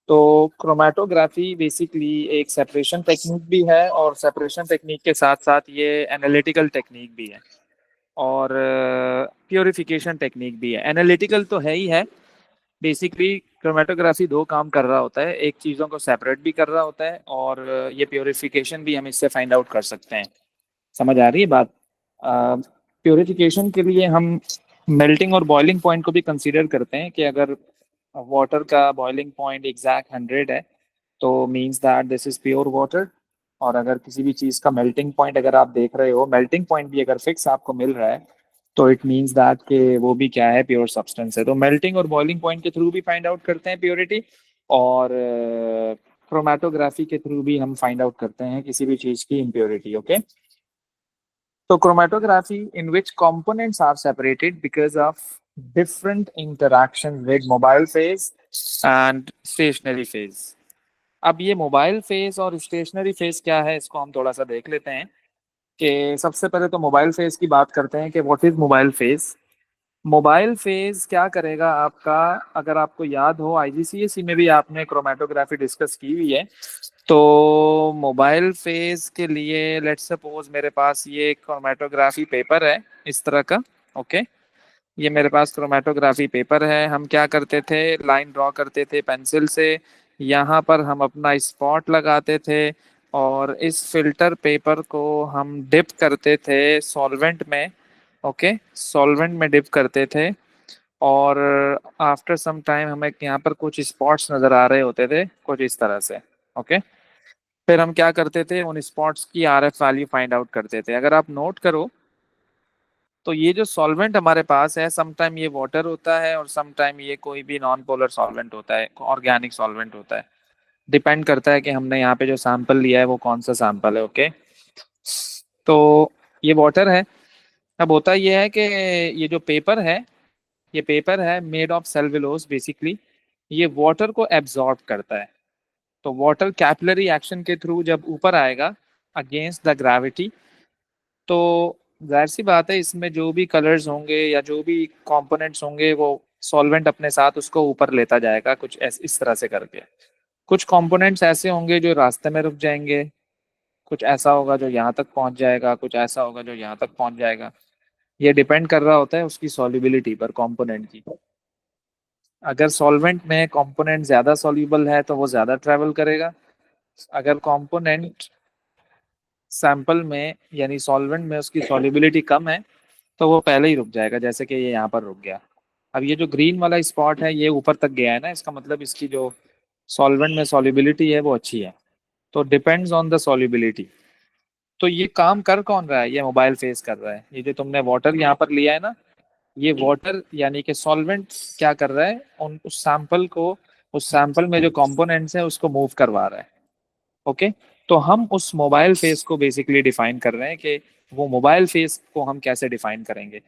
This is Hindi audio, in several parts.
तो क्रोमेटोग्राफी बेसिकली एक सेपरेशन टेक्निक भी है, और सेपरेशन टेक्निक के साथ साथ ये एनालिटिकल टेक्निक भी है, और प्योरिफिकेशन टेक्निक भी है। एनालिटिकल तो है ही है। बेसिकली क्रोमेटोग्राफी दो काम कर रहा होता है, एक चीज़ों को सेपरेट भी कर रहा होता है, और ये प्योरिफिकेशन भी हम इससे फाइंड आउट कर सकते हैं। समझ आ रही है बात? प्योरिफिकेशन के लिए हम मेल्टिंग और बॉइलिंग पॉइंट को भी कंसीडर करते हैं, कि अगर वाटर का बॉइलिंग पॉइंट एग्जैक्ट 100 है तो means that this is pure water. और अगर किसी भी चीज़ का मेल्टिंग पॉइंट अगर आप देख रहे हो, मेल्टिंग पॉइंट भी अगर फिक्स आपको मिल रहा है, तो इट मीन्स दैट कि वो भी क्या है, प्योर सब्सटेंस है। तो मेल्टिंग और बॉइलिंग पॉइंट के थ्रू भी फाइंड आउट करते हैं प्योरिटी, और क्रोमेटोग्राफी के थ्रू भी हम फाइंड आउट करते हैं किसी भी चीज़ की impurity. Okay. So chromatography in which components are separated because of different interaction with mobile phase and stationary phase. अब ये मोबाइल फेज और स्टेशनरी फेज क्या है, इसको हम थोड़ा सा देख लेते हैं। कि सबसे पहले तो मोबाइल फेज की बात करते हैं कि what is mobile phase. Mobile phase क्या करेगा आपका, अगर आपको याद हो आईजीसीएसई में भी आपने क्रोमेटोग्राफी डिस्कस की हुई है। तो मोबाइल फेज के लिए लेट्स सपोज मेरे पास ये क्रोमेटोग्राफी पेपर है इस तरह का। ओके। ये मेरे पास क्रोमेटोग्राफी पेपर है। हम क्या करते थे, लाइन ड्रॉ करते थे पेंसिल से। यहाँ पर हम अपना स्पॉट लगाते थे, और इस फिल्टर पेपर को हम डिप करते थे सॉल्वेंट में। ओके, सॉल्वेंट में डिप करते थे, और आफ्टर सम टाइम हमें यहाँ पर कुछ स्पॉट्स नजर आ रहे होते थे कुछ इस तरह से। ओके। फिर हम क्या करते थे, उन स्पॉट्स की आरएफ वैल्यू फाइंड आउट करते थे। अगर आप नोट करो तो ये जो सॉल्वेंट हमारे पास है, सम टाइम ये वाटर होता है और सम टाइम ये कोई भी नॉन पोलर सॉल्वेंट होता है, ऑर्गेनिक सॉल्वेंट होता है। डिपेंड करता है कि हमने यहाँ पे जो सैंपल लिया है वो कौन सा सैंपल है। ओके। तो ये वाटर है। अब होता ये है कि ये जो पेपर है, ये पेपर है मेड ऑफ सेलुलोज बेसिकली। ये वाटर को एब्जॉर्ब करता है। तो वाटर कैपिलरी एक्शन के थ्रू जब ऊपर आएगा अगेंस्ट द ग्रेविटी, तो जाहिर सी बात है इसमें जो भी कलर्स होंगे या जो भी कंपोनेंट्स होंगे वो सॉल्वेंट अपने साथ उसको ऊपर लेता जाएगा, कुछ इस तरह से करके। कुछ कंपोनेंट्स ऐसे होंगे जो रास्ते में रुक जाएंगे, कुछ ऐसा होगा जो यहाँ तक पहुंच जाएगा, कुछ ऐसा होगा जो यहाँ तक पहुंच जाएगा। ये डिपेंड कर रहा होता है उसकी सॉल्युबिलिटी पर, कंपोनेंट की। अगर सॉल्वेंट में कंपोनेंट ज्यादा सॉल्युबल है तो वो ज्यादा ट्रेवल करेगा। अगर कंपोनेंट सैंपल में यानी सॉल्वेंट में उसकी सॉल्युबिलिटी कम है तो वो पहले ही रुक जाएगा, जैसे कि ये यहाँ पर रुक गया। अब ये जो ग्रीन वाला स्पॉट है ये ऊपर तक गया है ना, इसका मतलब इसकी जो सॉल्वेंट में सॉल्युबिलिटी है वो अच्छी है। तो डिपेंड्स ऑन द सॉल्युबिलिटी। तो ये काम कर कौन रहा है, ये मोबाइल फेस कर रहा है। ये जो तुमने वाटर यहाँ पर लिया है ना, ये वाटर यानी कि सॉल्वेंट क्या कर रहा है, उन उस सैंपल को, उस सैंपल में जो कंपोनेंट्स है उसको मूव करवा रहा है। ओके। तो हम उस मोबाइल फेस को बेसिकली डिफाइन कर रहे हैं कि वो मोबाइल फेस को हम कैसे डिफाइन करेंगे।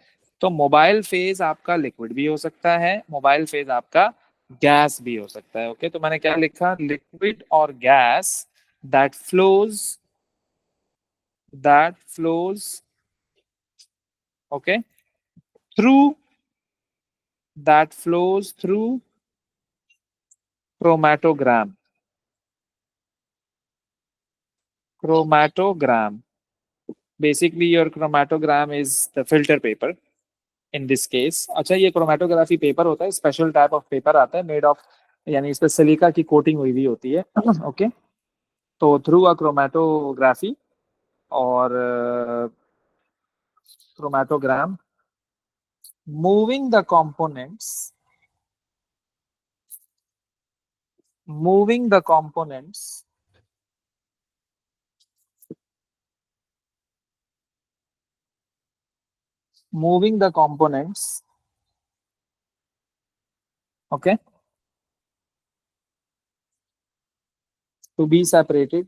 तो मोबाइल फेज आपका लिक्विड भी हो सकता है, मोबाइल फेज आपका गैस भी हो सकता है। ओके। तो मैंने क्या लिखा, लिक्विड और gas that flows, that flows okay through, that flows through chromatogram, chromatogram. Basically your chromatogram is the filter paper in this case. अच्छा, ये क्रोमेटोग्राफी पेपर होता है, स्पेशल टाइप ऑफ पेपर आता है मेड ऑफ, यानी इस पे सिलिका की कोटिंग हुई हुई होती है। ओके। तो थ्रू अ क्रोमेटोग्राफी और chromatogram, moving the components, moving the components moving the components okay to be separated,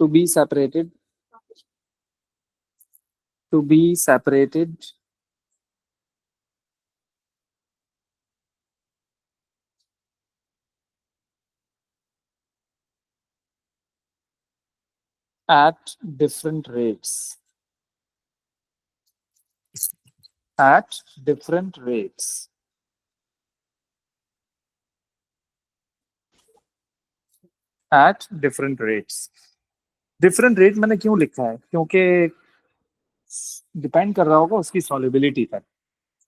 to be separated, to be separated at different rates, at different rates. At different rates. Different rate मैंने क्यों लिखा है, क्योंकि डिपेंड कर रहा होगा उसकी सॉल्युबिलिटी पर।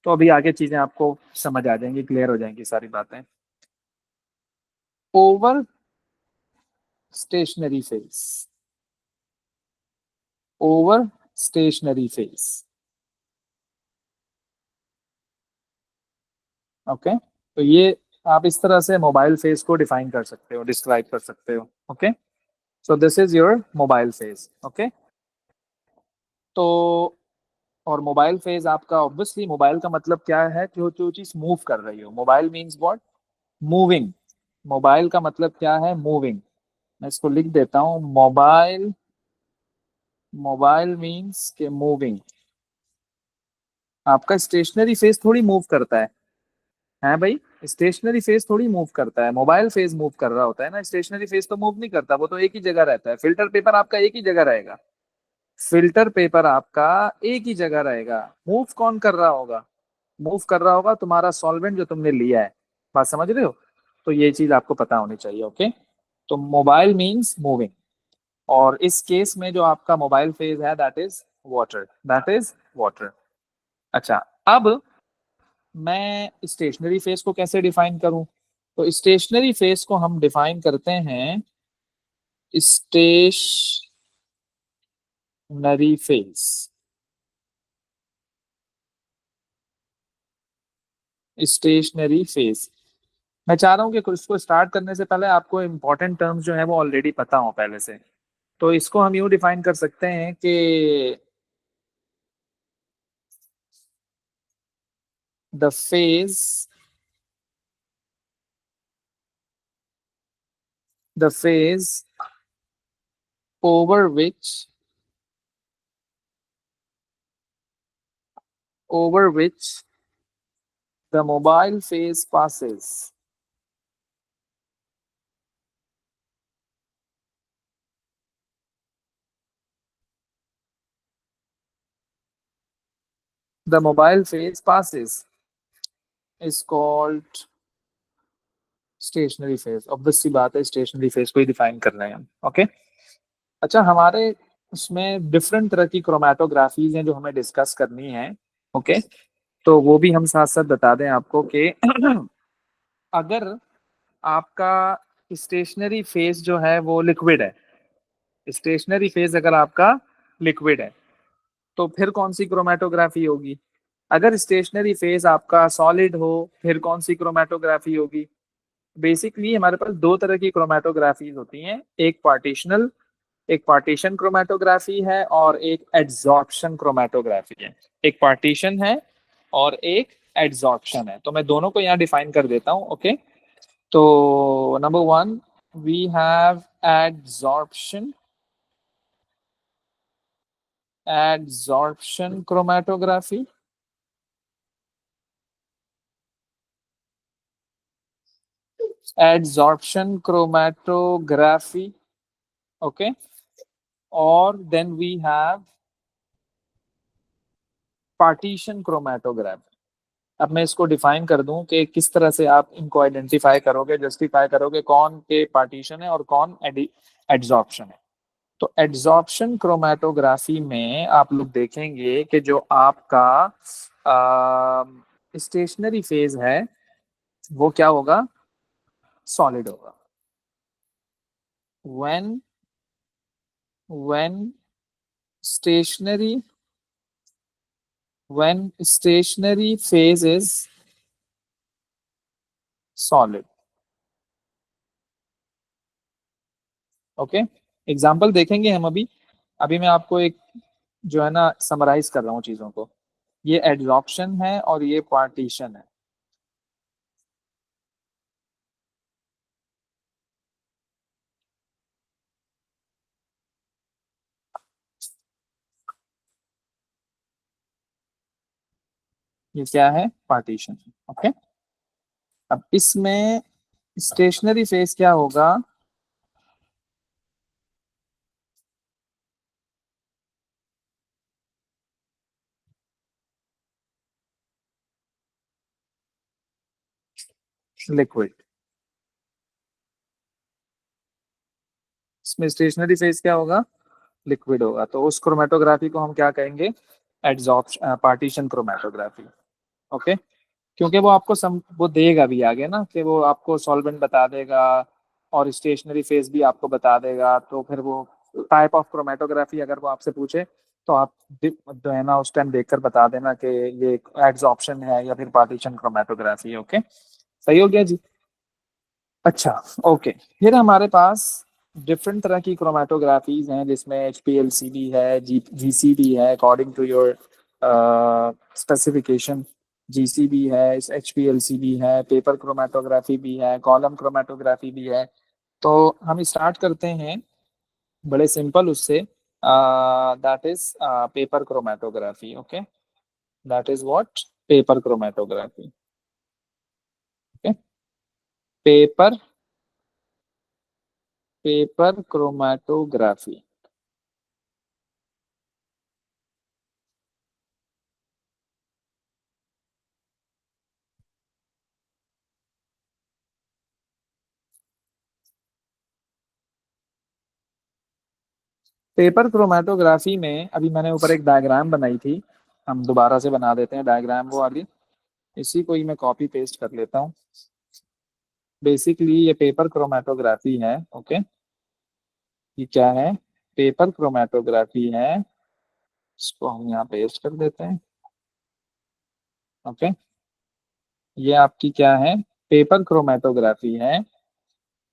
तो अभी आगे चीजें आपको समझ आ जाएंगी, क्लियर हो जाएंगी सारी बातें। Over stationary phase. Over stationary phase. Okay, तो ये आप इस तरह से मोबाइल फेज को डिफाइन कर सकते हो, डिस्क्राइब कर सकते हो। Okay, so this is your mobile phase. Okay, तो और मोबाइल फेज आपका, ऑब्वियसली मोबाइल का मतलब क्या है, जो जो चीज मूव कर रही हो। Mobile means what? Moving. Mobile का मतलब क्या है? मूविंग। मैं इसको लिख देता हूँ, मोबाइल। मोबाइल मीन्स के मूविंग। आपका स्टेशनरी फेज थोड़ी मूव करता है भाई? स्टेशनरी फेज थोड़ी मूव करता है, मोबाइल फेज मूव कर रहा होता है ना। स्टेशनरी फेज तो मूव नहीं करता, वो तो एक ही जगह रहता है। फिल्टर पेपर आपका एक ही जगह रहेगा। फिल्टर पेपर आपका एक ही जगह रहेगा। मूव कौन कर रहा होगा? मूव कर रहा होगा तुम्हारा सॉल्वेंट जो तुमने लिया है। बात समझ रहे हो? तो ये चीज आपको पता होनी चाहिए। ओके, तो मोबाइल मीन्स मूविंग। और इस केस में जो आपका मोबाइल फेज है, that is water. That is water. अच्छा, अब मैं स्टेशनरी फेज को कैसे डिफाइन करूं? तो स्टेशनरी फेज को हम डिफाइन करते हैं स्टेशनरी फेज। Stationary phase. मैं चाह रहा हूँ कि इसको स्टार्ट करने से पहले आपको इंपॉर्टेंट टर्म्स जो है वो ऑलरेडी पता हो पहले से। तो इसको हम यूं डिफाइन कर सकते हैं कि the phase, the phase over which, over which the mobile phase passes. The mobile phase passes is called stationary phase. Obvious सी बात है, स्टेशनरी फेज को ही डिफाइन कर रहे हैं हम। ओके, अच्छा, हमारे उसमें डिफरेंट तरह की क्रोमेटोग्राफीज हैं जो हमें डिस्कस करनी है। ओके, तो वो भी हम साथ साथ बता दें आपको कि अगर आपका स्टेशनरी फेज जो है वो लिक्विड है, स्टेशनरी फेज अगर आपका लिक्विड है, तो फिर कौन सी क्रोमेटोग्राफी होगी? अगर स्टेशनरी फेज आपका सॉलिड हो, फिर कौन सी क्रोमेटोग्राफी होगी? बेसिकली हमारे पास दो तरह की क्रोमेटोग्राफीज होती हैं। एक पार्टीशनल, एक पार्टीशन क्रोमेटोग्राफी है, और एक एड्सॉर्प्शन क्रोमेटोग्राफी है। एक पार्टीशन है और एक एड्सॉर्प्शन है। तो मैं दोनों को यहाँ डिफाइन कर देता हूँ। ओके, तो number one, we have adsorption, adsorption chromatography. Adsorption chromatography. Okay, और then we have partition chromatography. अब मैं इसको डिफाइन कर दूं कि किस तरह से आप इनको आइडेंटिफाई करोगे, जस्टिफाई करोगे कौन के पार्टीशन है और कौन एड्सॉर्प्शन है। तो एड्सॉर्प्शन क्रोमेटोग्राफी में आप लोग देखेंगे कि जो आपका स्टेशनरी फेज है वो क्या होगा? सॉलिड होगा। When when stationary when stationary phase is solid. Okay, example देखेंगे हम अभी। अभी मैं आपको एक जो है ना समराइज कर रहा हूँ चीजों को। ये एड्सॉर्प्शन है और ये पार्टीशन है। ये क्या है? पार्टीशन। ओके, अब इसमें स्टेशनरी फेज क्या होगा? लिक्विड। इसमें स्टेशनरी फेज क्या होगा? लिक्विड होगा। तो उस क्रोमेटोग्राफी को हम क्या कहेंगे? Adsorption partition chromatography. ओके। क्योंकि वो आपको वो देगा भी आगे ना, कि वो आपको सॉल्वेंट बता देगा और स्टेशनरी फेज भी आपको बता देगा। तो फिर वो टाइप ऑफ क्रोमेटोग्राफी अगर वो आपसे पूछे तो आप जो है ना उस टाइम देखकर बता देना कि ये एड्सॉर्प्शन है या फिर पार्टीशन क्रोमेटोग्राफी है। ओके, सही हो गया जी। अच्छा, ओके। फिर हमारे पास डिफरेंट तरह की क्रोमेटोग्राफीज हैं, जिसमें HPLC भी है, GC भी है, according to your specification. GC भी है, HPLC भी है, पेपर क्रोमेटोग्राफी भी है, कॉलम क्रोमेटोग्राफी भी है। तो हम स्टार्ट करते हैं बड़े सिंपल उससे। That is paper chromatography. Okay, that is what? Paper chromatography. Okay, paper paper chromatography. Paper chromatography में अभी मैंने ऊपर एक डायग्राम बनाई थी, हम दोबारा से बना देते हैं डायग्राम वो वाली। इसी को ही मैं कॉपी पेस्ट कर लेता हूँ। बेसिकली ये पेपर क्रोमेटोग्राफी है। ओके, ये क्या है? पेपर क्रोमेटोग्राफी है। इसको हम यहाँ पेस्ट कर देते हैं। ओके, ये आपकी क्या है? पेपर क्रोमेटोग्राफी है।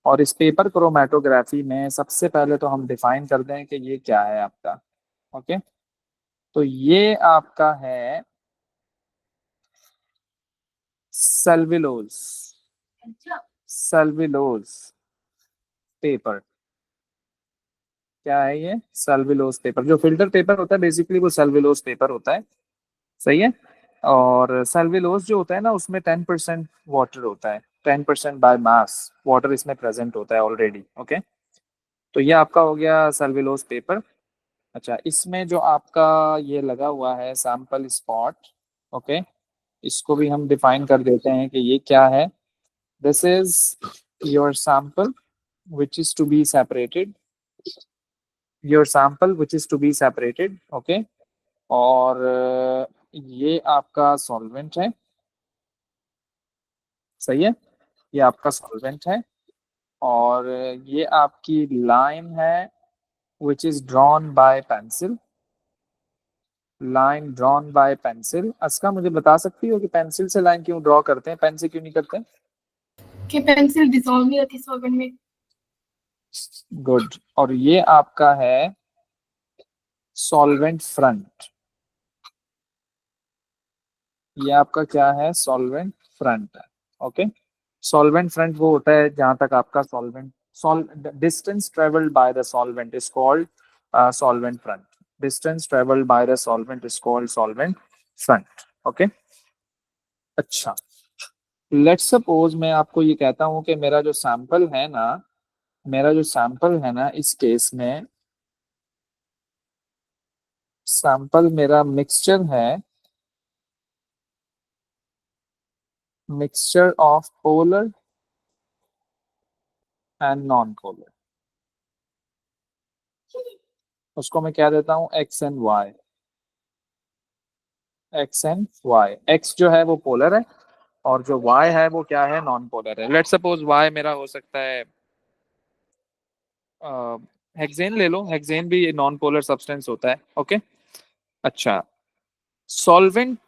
और इस पेपर क्रोमेटोग्राफी में सबसे पहले तो हम डिफाइन कर दें कि ये क्या है आपका। ओके, तो ये आपका है सेल्युलोज। Cellulose paper. क्या है ये? Cellulose paper. जो फिल्टर पेपर होता है बेसिकली वो सेल्युलोज पेपर होता है। सही है। और सेल्युलोज जो होता है ना उसमें 10% वाटर होता है। 10% बाय मास वाटर इसमें प्रेजेंट होता है ऑलरेडी। ओके, तो ये आपका हो गया सेल्युलोज पेपर। अच्छा, इसमें जो आपका ये लगा हुआ है सैंपल स्पॉट। ओके, इसको भी हम डिफाइन कर देते हैं कि ये क्या है। This is your sample which is to be separated, your sample which is to be separated। Okay, और ये आपका सॉल्वेंट है। सही है, ये आपका सॉल्वेंट है। और ये आपकी लाइन है which is drawn by pencil। Line drawn by pencil. Aska, मुझे बता सकती हो कि पेंसिल से लाइन क्यों ड्रॉ करते हैं, पेन से क्यों नहीं करते? कि पेंसिल डिसॉल्व नहीं होती सॉल्वेंट में। गुड। और ये आपका है सॉल्वेंट फ्रंट। ये आपका क्या है? सॉल्वेंट फ्रंट है। ओके, सॉल्वेंट फ्रंट वो होता है जहां तक आपका solvent distance travelled by the solvent is called solvent front. Distance travelled by the solvent is called solvent front. Okay, अच्छा। लेट्स सपोज मैं आपको ये कहता हूं कि मेरा जो सैंपल है ना, मेरा जो सैंपल है ना इस केस में सैंपल मेरा मिक्सचर है, mixture of polar and non polar. उसको मैं क्या देता हूँ? X and Y. X and Y. X जो है वो पोलर है और जो वाई है वो क्या है? नॉन पोलर है। लेट्स सपोज वाई मेरा हो सकता है हेक्सेन ले लो, हेक्सेन भी नॉन पोलर सब्सटेंस होता है। ओके, अच्छा। सॉल्वेंट,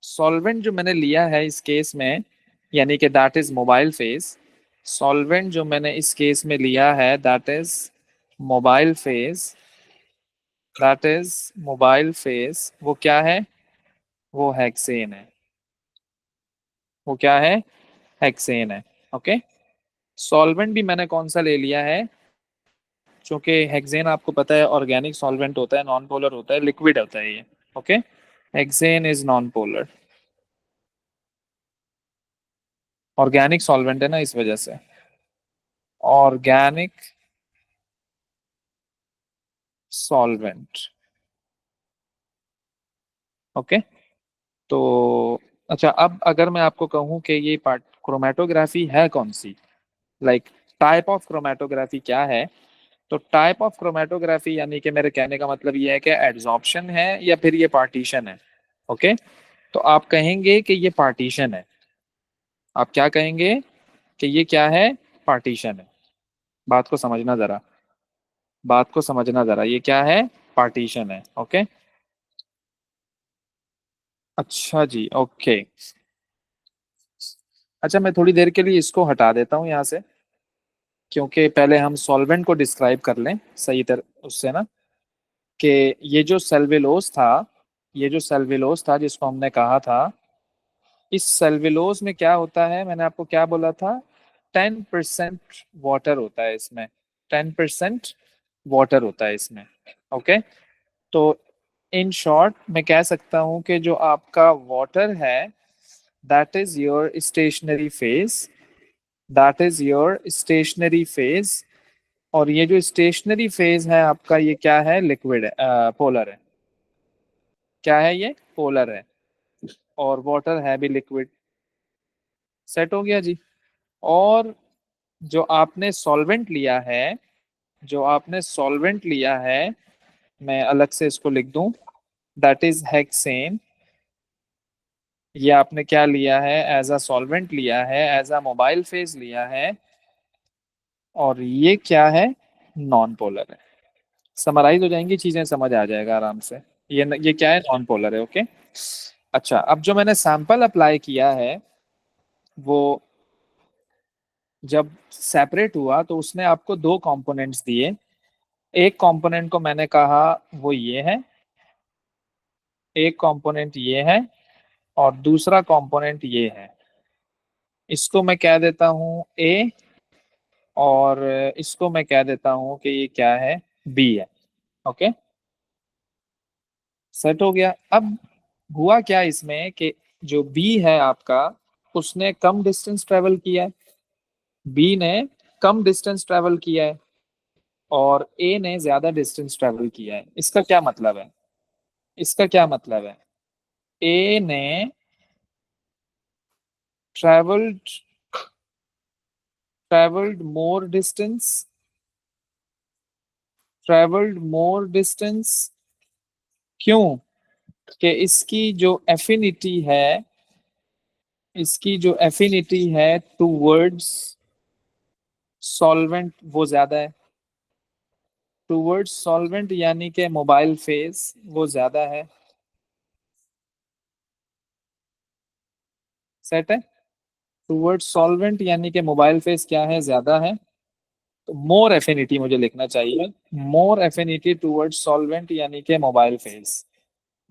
सॉल्वेंट जो मैंने लिया है इस केस में, यानी कि that is mobile phase. Solvent जो मैंने इस केस में लिया है that is mobile phase. That is mobile phase. वो क्या है? वो हेक्सेन है। वो क्या है? हेक्सेन है। ओके, सॉल्वेंट भी मैंने कौन सा ले लिया है? क्योंकि हेक्सेन आपको पता है ऑर्गेनिक सॉल्वेंट होता है, नॉन पोलर होता है, लिक्विड होता है ये। Okay, hexane is non polar, organic solvent है ना इस वजह से। Organic solvent. ओके, तो अच्छा, अब अगर मैं आपको कहूं कि ये पार्ट क्रोमेटोग्राफी है कौन सी, लाइक टाइप ऑफ क्रोमेटोग्राफी क्या है। तो टाइप ऑफ क्रोमेटोग्राफी यानी कि मेरे कहने का मतलब ये है कि एड्सॉर्प्शन है या फिर ये पार्टीशन है। ओके, तो आप कहेंगे कि ये पार्टीशन है। आप क्या कहेंगे कि ये क्या है, पार्टीशन है। बात को समझना जरा, बात को समझना जरा, ये क्या है, पार्टीशन है। ओके, अच्छा जी, ओके। अच्छा, मैं थोड़ी देर के लिए इसको हटा देता हूँ यहाँ से, क्योंकि पहले हम सॉल्वेंट को डिस्क्राइब कर लें सही तरह उससे ना, कि ये जो सेल्युलोज था, ये जो सेल्युलोज था जिसको हमने कहा था, इस सेल्युलोज में क्या होता है, मैंने आपको क्या बोला था, 10% वाटर होता है इसमें, 10% वाटर होता है इसमें। ओके, तो इन शॉर्ट मैं कह सकता हूं कि जो आपका वाटर है, that is your stationary phase, that is your stationary phase. और ये जो स्टेशनरी फेज है आपका, ये क्या है, लिक्विड है, पोलर है। क्या है ये, पोलर है, और वाटर है भी लिक्विड। सेट हो गया जी। और जो आपने सॉल्वेंट लिया है, जो आपने सॉल्वेंट लिया है, मैं अलग से इसको लिख दूं, दैट इज हेक्सेन। ये आपने क्या लिया है, एज अ सॉल्वेंट लिया है, एज अ मोबाइल फेज लिया है, और ये क्या है, नॉन पोलर है। समराइज हो जाएंगी चीजें, समझ आ जाएगा आराम से। ये क्या है, नॉन पोलर है। ओके, अच्छा, अब जो मैंने सैंपल अप्लाई किया है, वो जब सेपरेट हुआ तो उसने आपको दो कंपोनेंट्स दिए। एक कंपोनेंट को मैंने कहा वो ये है, एक कंपोनेंट ये है, और दूसरा कंपोनेंट ये है। इसको मैं कह देता हूँ ए, और इसको मैं कह देता हूँ कि ये क्या है, बी है। ओके, सेट हो गया। अब हुआ क्या इसमें कि जो बी है आपका, उसने कम डिस्टेंस ट्रेवल किया है, बी ने कम डिस्टेंस ट्रेवल किया है, और ए ने ज्यादा डिस्टेंस ट्रेवल किया है। इसका क्या मतलब है, इसका क्या मतलब है, ए ने ट्रेवल्ड ट्रेवल्ड मोर डिस्टेंस, ट्रेवल्ड मोर डिस्टेंस। क्यों, कि इसकी जो एफिनिटी है, इसकी जो एफिनिटी है टूवर्ड्स सॉल्वेंट वो ज्यादा है, टूवर्ड्स सॉल्वेंट यानी कि मोबाइल फेज वो ज्यादा है। सेट है, टूवर्ड्स सॉल्वेंट यानी कि मोबाइल फेज क्या है, ज्यादा है। तो मोर एफिनिटी मुझे लिखना चाहिए, मोर एफिनिटी टूवर्ड्स सॉल्वेंट यानी कि मोबाइल फेज,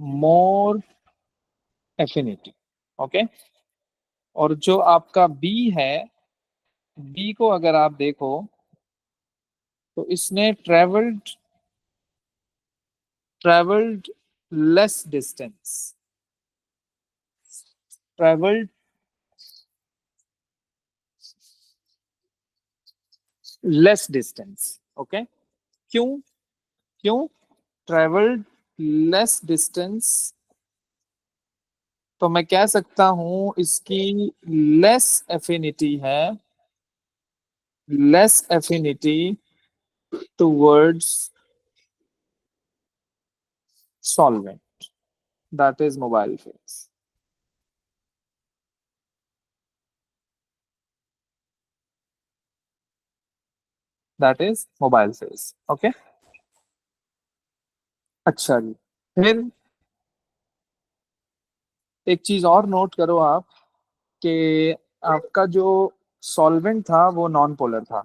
मोर एफिनिटी। ओके, और जो आपका बी है, बी को अगर आप देखो तो इसने travelled less distance, travelled less distance. Okay, क्यों, क्यों ट्रेवल्ड लेस डिस्टेंस, तो मैं कह सकता हूं इसकी लेस एफिनिटी है, less affinity towards solvent, that is mobile phase, that is mobile phase। Okay, अच्छा जी। फिर एक चीज और नोट करो आप, कि आपका जो सॉल्वेंट था वो नॉन पोलर था,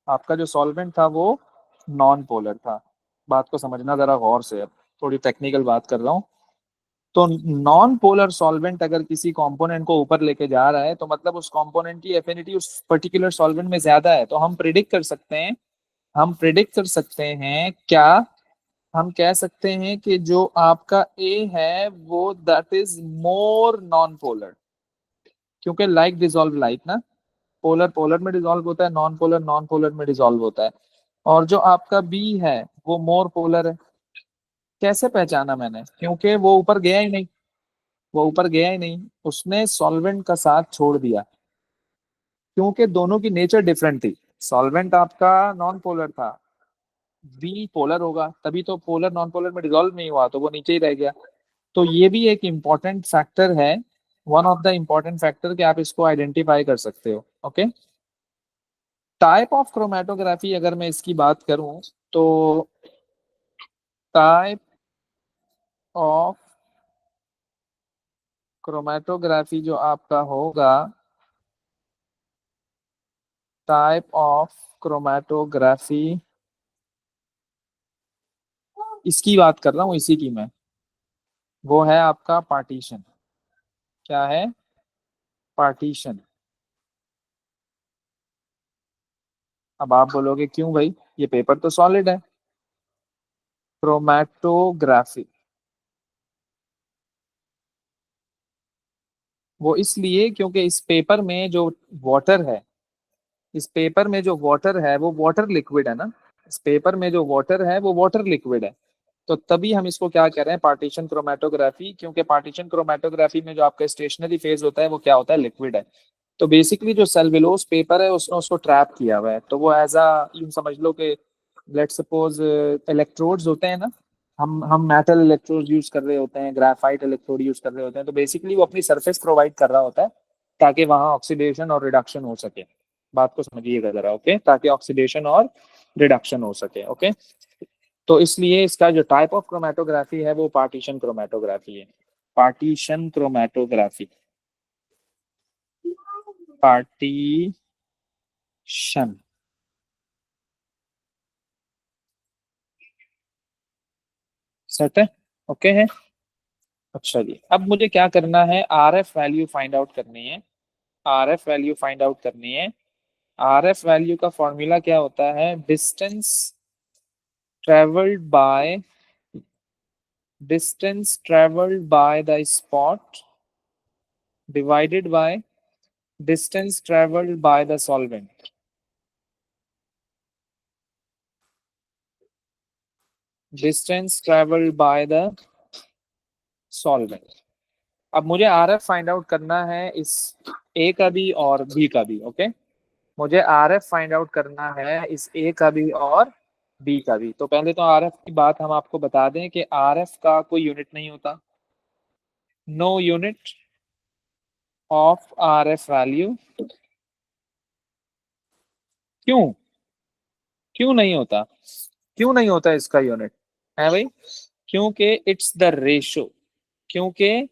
आपका जो सॉल्वेंट था वो नॉन पोलर था। बात को समझना जरा गौर से, अब थोड़ी टेक्निकल बात कर रहा हूँ। तो नॉन पोलर सॉल्वेंट अगर किसी कंपोनेंट को ऊपर लेके जा रहा है, तो मतलब उस कंपोनेंट की एफिनिटी उस पर्टिकुलर सॉल्वेंट में ज्यादा है। तो हम प्रिडिक्ट कर सकते हैं, हम प्रिडिक्ट कर सकते हैं क्या, हम कह सकते हैं कि जो आपका ए है वो that is more non polar, क्योंकि लाइक डिसॉल्व लाइक ना, पोलर पोलर में डिसॉल्व होता है, नॉन पोलर नॉन पोलर में डिसॉल्व होता है। और जो आपका बी है वो मोर पोलर है। कैसे पहचाना मैंने, क्योंकि वो ऊपर गया ही नहीं, वो ऊपर गया ही नहीं, उसने सॉल्वेंट का साथ छोड़ दिया। क्योंकि दोनों की नेचर डिफरेंट थी। सॉल्वेंट आपका नॉन पोलर था, बी पोलर होगा, तभी तो पोलर नॉन पोलर में डिसॉल्व नहीं हुआ, तो वो नीचे ही रह गया। तो ये भी एक इम्पॉर्टेंट फैक्टर है, one of the important factor कि आप इसको आइडेंटिफाई कर सकते हो। ओके, टाइप ऑफ क्रोमेटोग्राफी अगर मैं इसकी बात करूं तो टाइप ऑफ क्रोमेटोग्राफी जो आपका होगा, टाइप ऑफ क्रोमेटोग्राफी, इसकी बात कर रहा हूँ, इसी की मैं, वो है आपका पार्टीशन। क्या है? पार्टीशन। अब आप बोलोगे क्यों भाई, ये पेपर तो सॉलिड है। क्रोमेटोग्राफी वो इसलिए क्योंकि इस पेपर में जो वाटर है, इस पेपर में जो वाटर है वो वाटर लिक्विड है ना, इस पेपर में जो वाटर है वो वाटर लिक्विड है। तो तभी हम इसको क्या कह रहे हैं, पार्टीशन क्रोमेटोग्राफी, क्योंकि पार्टीशन क्रोमेटोग्राफी में जो आपका स्टेशनरी फेज होता है वो क्या होता है, लिक्विड है। तो बेसिकली जो सेलुलोज पेपर है उसने उसको ट्रैप किया हुआ है, तो वो एज अ यूं समझ लो कि लेट सपोज इलेक्ट्रोड्स होते हैं ना, हम मेटल इलेक्ट्रोड यूज कर रहे होते हैं, ग्राफाइट इलेक्ट्रोड यूज कर रहे होते हैं, तो बेसिकली वो अपनी सरफेस प्रोवाइड कर रहा होता है ताकि वहां ऑक्सीडेशन और रिडक्शन हो सके। बात को समझिएगा जरा, ओके, ताकि ऑक्सीडेशन और रिडक्शन हो सके। ओके, तो इसलिए इसका जो टाइप ऑफ क्रोमेटोग्राफी है वो पार्टीशन क्रोमेटोग्राफी है। Partition chromatography, partition. सेट है? ओके है। अच्छा जी, अब मुझे क्या करना है, are F value find out करनी है। Are F value find out करनी है। आर एफ वैल्यू का फॉर्मूला क्या होता है, distance travelled bye, distance travelled by the spot divided by distance travelled by the solvent. Distance travelled by the solvent. अब मुझे आर एफ फाइंड आउट करना है इस ए का भी और बी का भी। ओके, मुझे आर एफ फाइंड आउट करना है इस ए का भी और बी का भी। तो पहले तो आर एफ की बात हम आपको बता दें कि आर एफ का कोई यूनिट नहीं होता, no unit of R F value. क्यों? क्यों नहीं होता? क्यों नहीं होता इसका यूनिट है भाई? क्योंकि इट्स द रेशो, क्योंकि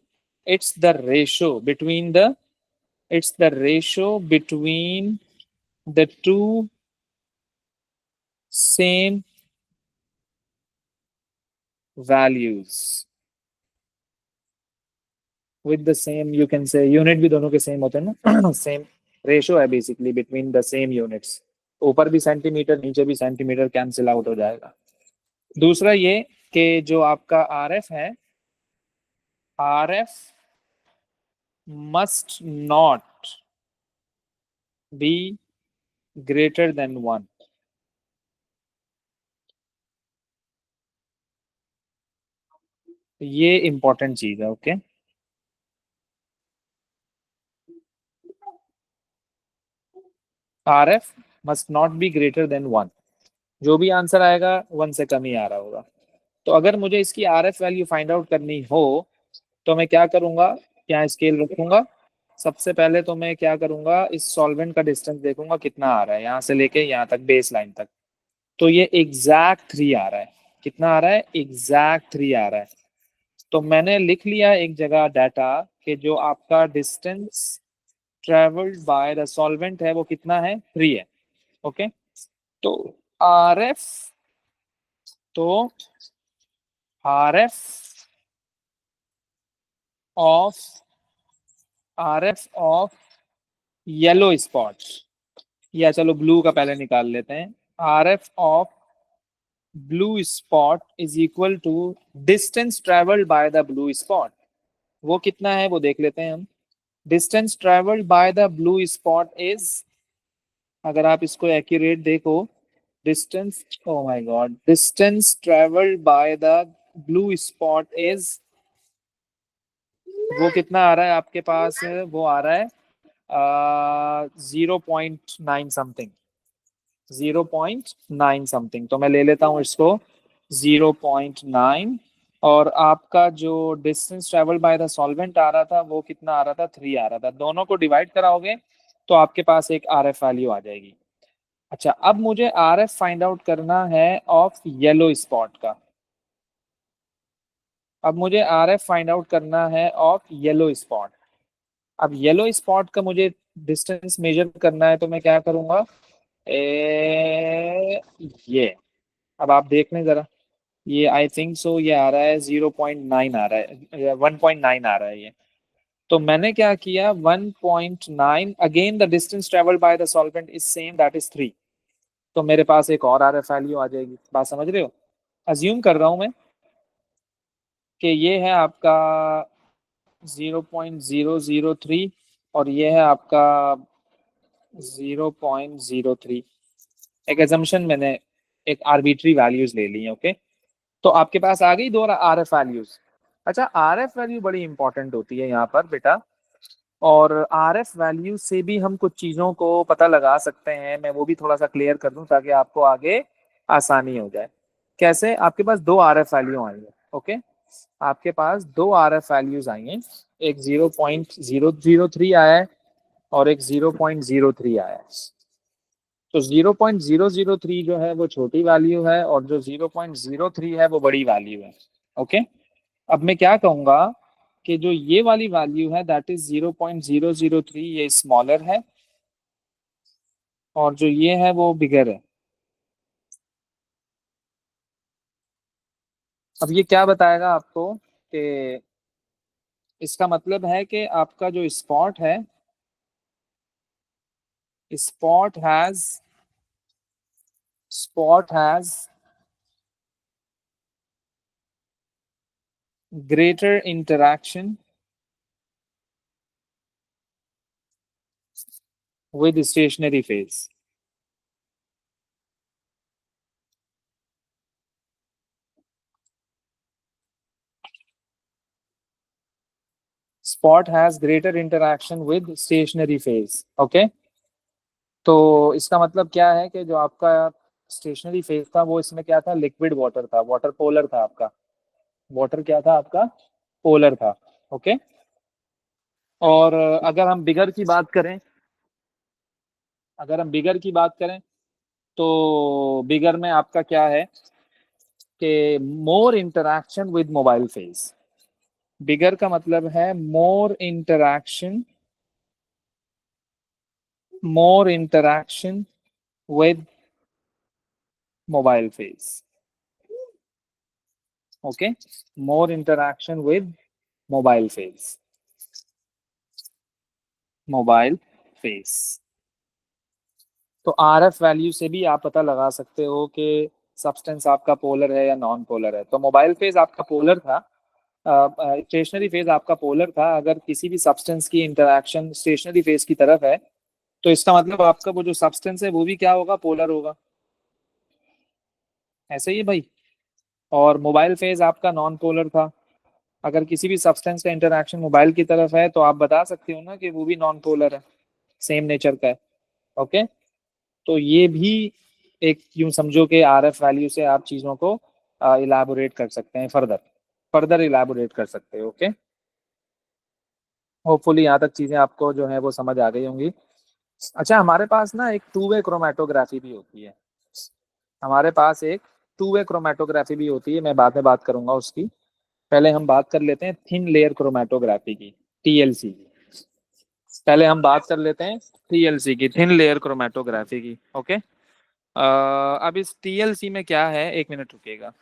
it's the ratio between the, it's the ratio between the two same values with the same, you can say unit भी दोनों के सेम होते हैं ना सेम रेशो है basically between the same units. ऊपर भी सेंटीमीटर नीचे भी सेंटीमीटर, कैंसिल आउट हो जाएगा। दूसरा ये कि जो आपका आर एफ है, R F must not be greater than 1। ये इंपॉर्टेंट चीज है। Okay, R F must not be greater than 1। जो भी आंसर आएगा 1 से कम ही आ रहा होगा। तो अगर मुझे इसकी are F value find out करनी हो तो मैं क्या करूंगा, यहाँ स्केल रखूंगा। सबसे पहले तो मैं क्या करूंगा, इस सॉल्वेंट का डिस्टेंस देखूंगा कितना आ रहा है यहाँ से लेके यहाँ तक, बेस लाइन तक। तो ये एग्जैक्ट 3 आ रहा है। कितना आ रहा है? एग्जैक्ट 3 आ रहा है। तो मैंने लिख लिया एक जगह डाटा कि जो आपका distance travelled by the solvent है वो कितना है, 3 है। ओके, तो आर एफ, तो R F of, R F of yellow spot, या चलो ब्लू का पहले निकाल लेते हैं। R F of blue spot is equal to distance travelled by the blue spot. वो कितना है वो देख लेते हैं हम। Distance travelled by the blue spot is, अगर आप इसको एक्यूरेट देखो, distance, oh my God, distance travelled by the blue spot is, वो कितना आ रहा है आपके पास, वो आ रहा है 0.9 समथिंग, 0.9 समथिंग, तो मैं ले लेता हूँ इसको 0.9। और आपका जो distance travel by the solvent आ रहा था वो कितना आ रहा था, 3 आ रहा था। दोनों को डिवाइड कराओगे तो आपके पास एक आर एफ वैल्यू आ जाएगी। अच्छा, अब मुझे आर एफ फाइंड आउट करना है ऑफ येलो स्पॉट का। अब मुझे आर एफ फाइंड आउट करना है ऑफ येलो स्पॉट। अब येलो स्पॉट का मुझे डिस्टेंस मेजर करना है, तो मैं क्या करूंगा, ये, अब आप देख लें जरा, ये आई थिंक सो ये आ रहा है 0.9 आ रहा है, 1.9 आ रहा है ये। तो मैंने क्या किया, 1.9, again the distance travelled by the solvent is same, that is 3। तो मेरे पास एक और आर एफ वैल्यू आ जाएगी। बात समझ रहे हो? अज्यूम कर रहा हूं मैं कि ये है आपका 0.003 और ये है आपका 0.03। एक एजम्पशन मैंने, एक आर्बिट्री वैल्यूज ले ली है, ओके। तो आपके पास आ गई दो आर एफ वैल्यूज। अच्छा, आर एफ वैल्यू बड़ी इंपॉर्टेंट होती है यहाँ पर बेटा, और आर एफ वैल्यू से भी हम कुछ चीज़ों को पता लगा सकते हैं। मैं वो भी थोड़ा सा क्लियर कर दूं ताकि आपको आगे आसानी हो जाए। कैसे? आपके पास दो आर एफ वैल्यू आई है, ओके। आपके पास दो आर एफ वैल्यूज आई हैं, एक 0.003 आया है और एक 0.03 आया है। तो 0.003 जो है वो छोटी वैल्यू है और जो 0.03 है वो बड़ी वैल्यू है, ओके। अब मैं क्या कहूंगा कि जो ये वाली वैल्यू है दैट इज 0.003, ये स्मॉलर है और जो ये है वो बिगर है। अब ये क्या बताएगा आपको कि इसका मतलब है कि आपका जो स्पॉट है, spot has spot has greater interaction with stationary phase. Spot has greater interaction with stationary phase. Okay, तो इसका मतलब क्या है कि जो आपका स्टेशनरी फेज था वो इसमें क्या था, लिक्विड वाटर था, वाटर पोलर था आपका। वाटर क्या था आपका, पोलर था, ओके। और अगर हम बिगर की बात करें, अगर हम बिगर की बात करें तो बिगर में आपका क्या है कि more interaction with mobile phase. Bigger का मतलब है more interaction with mobile phase, okay. More interaction with mobile phase, mobile phase. तो आर एफ वैल्यू से भी आप पता लगा सकते हो कि सब्सटेंस आपका पोलर है या नॉन पोलर है। तो मोबाइल फेज आपका पोलर था, स्टेशनरी फेज आपका पोलर था। अगर किसी भी सब्सटेंस की इंटरैक्शन स्टेशनरी फेज की तरफ है तो इसका मतलब आपका वो जो सब्सटेंस है वो भी क्या होगा, पोलर होगा। ऐसे ही है भाई। और मोबाइल फेज आपका नॉन पोलर था। अगर किसी भी सब्सटेंस का इंटरैक्शन मोबाइल की तरफ है तो आप बता सकते हो ना कि वो भी नॉन पोलर है, सेम नेचर का है, ओके। तो ये भी एक यूं समझो कि आर एफ वैल्यू से आप चीज़ों को इलाबोरेट कर सकते हैं, फर्दर फर्दर इलाबोरेट कर सकते हो, ओके। होपफुली यहाँ तक चीज़ें आपको जो है वो समझ आ गई होंगी। अच्छा, हमारे पास ना एक टू वे क्रोमेटोग्राफी भी होती है। हमारे पास एक टू वे क्रोमेटोग्राफी भी होती है, मैं बाद में बात करूंगा उसकी। पहले हम बात कर लेते हैं थिन लेयर क्रोमेटोग्राफी की, टीएलसी की। पहले हम बात कर लेते हैं टीएलसी की, थिन लेयर क्रोमेटोग्राफी की, ओके। अब इस टीएलसी में क्या है, एक मिनट रुकिएगा।